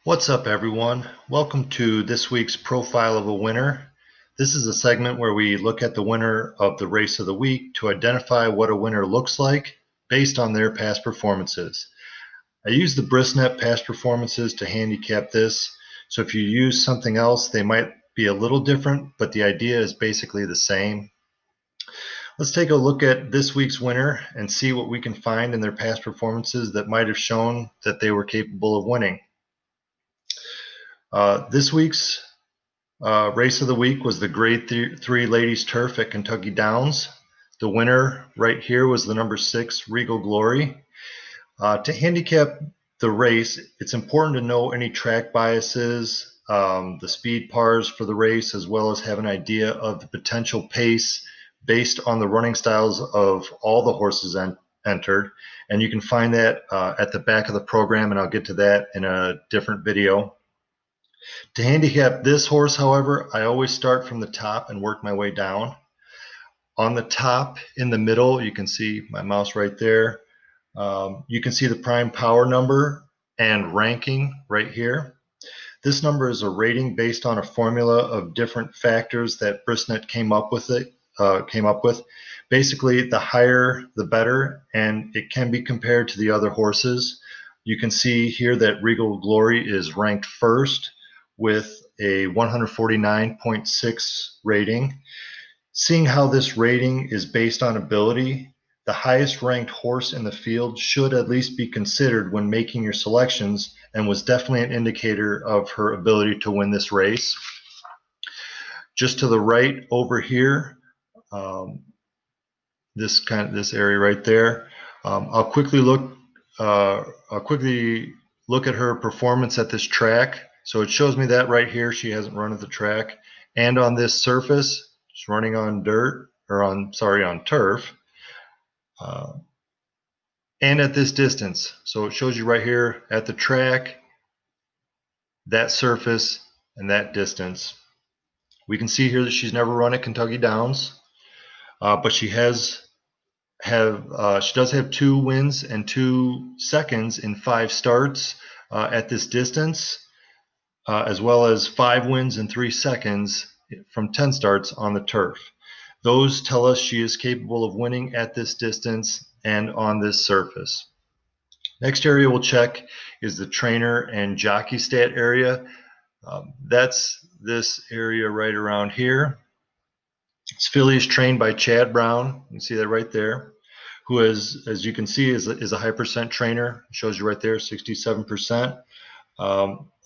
What's up, everyone? Welcome to this week's Profile of a Winner. This is a segment where we look at the winner of the race of the week to identify what a winner looks like based on their past performances. I use the Brisnet past performances to handicap this, so if you use something else, they might be a little different, but the idea is basically the same. Let's take a look at this week's winner and see what we can find in their past performances that might have shown that they were capable of winning. This week's race of the week was the Grade 3 Ladies Turf at Kentucky Downs. The winner right here was the number 6 Regal Glory. To handicap the race, it's important to know any track biases, the speed pars for the race, as well as have an idea of the potential pace based on the running styles of all the horses entered. And you can find that at the back of the program, and I'll get to that in a different video. To handicap this horse, however, I always start from the top and work my way down. On the top, in the middle, you can see my mouse right there. You can see the prime power number and ranking right here. This number is a rating based on a formula of different factors that Brisnet came up with. Basically, the higher, the better, and it can be compared to the other horses. You can see here that Regal Glory is ranked first with a 149.6 rating. Seeing how this rating is based on ability, the highest ranked horse in the field should at least be considered when making your selections, and was definitely an indicator of her ability to win this race. Just to the right over here, this area right there, I'll quickly look at her performance at this track. So it shows me that right here she hasn't run at the track, and on this surface she's running on on turf, and at this distance. So it shows you right here at the track, that surface, and that distance. We can see here that she's never run at Kentucky Downs, but she does have 2 wins and 2 seconds in 5 starts at this distance, as well as 5 wins and 3 seconds from 10 starts on the turf. Those tell us she is capable of winning at this distance and on this surface. Next area we'll check is the trainer and jockey stat area. That's this area right around here. This filly is trained by Chad Brown. You can see that right there, who is, as you can see, is a high percent trainer. It shows you right there, 67%.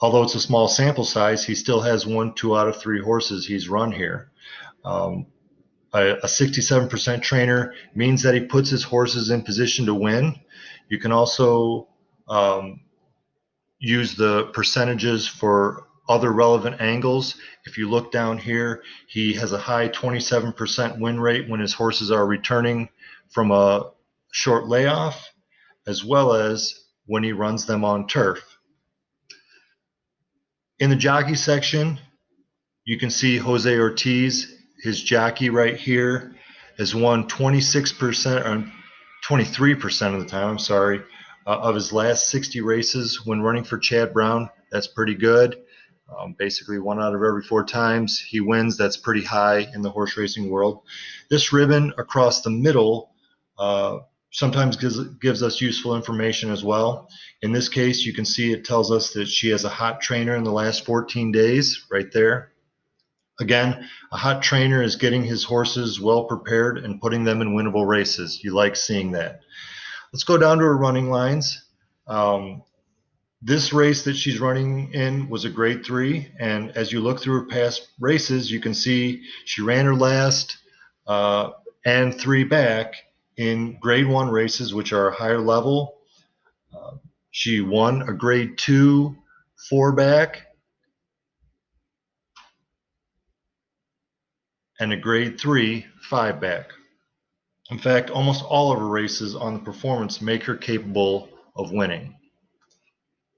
Although it's a small sample size, he still has 2 out of 3 horses he's run here. A 67% trainer means that he puts his horses in position to win. You can also use the percentages for other relevant angles. If you look down here, he has a high 27% win rate when his horses are returning from a short layoff, as well as when he runs them on turf. In the jockey section, you can see Jose Ortiz, his jockey right here, has won 26% or 23% of the time, of his last 60 races when running for Chad Brown. That's pretty good. Basically 1 out of every 4 times he wins. That's pretty high in the horse racing world. This ribbon across the middle sometimes gives us useful information as well. In this case, you can see it tells us that she has a hot trainer in the last 14 days right there. Again, a hot trainer is getting his horses well prepared and putting them in winnable races. You like seeing that. Let's go down to her running lines. This race that she's running in was a Grade 3, and as you look through her past races, you can see she ran her last and 3 back in Grade 1 races, which are a higher level. She won a Grade 2 4 back and a Grade 3 5 back. In fact, almost all of her races on the performance make her capable of winning.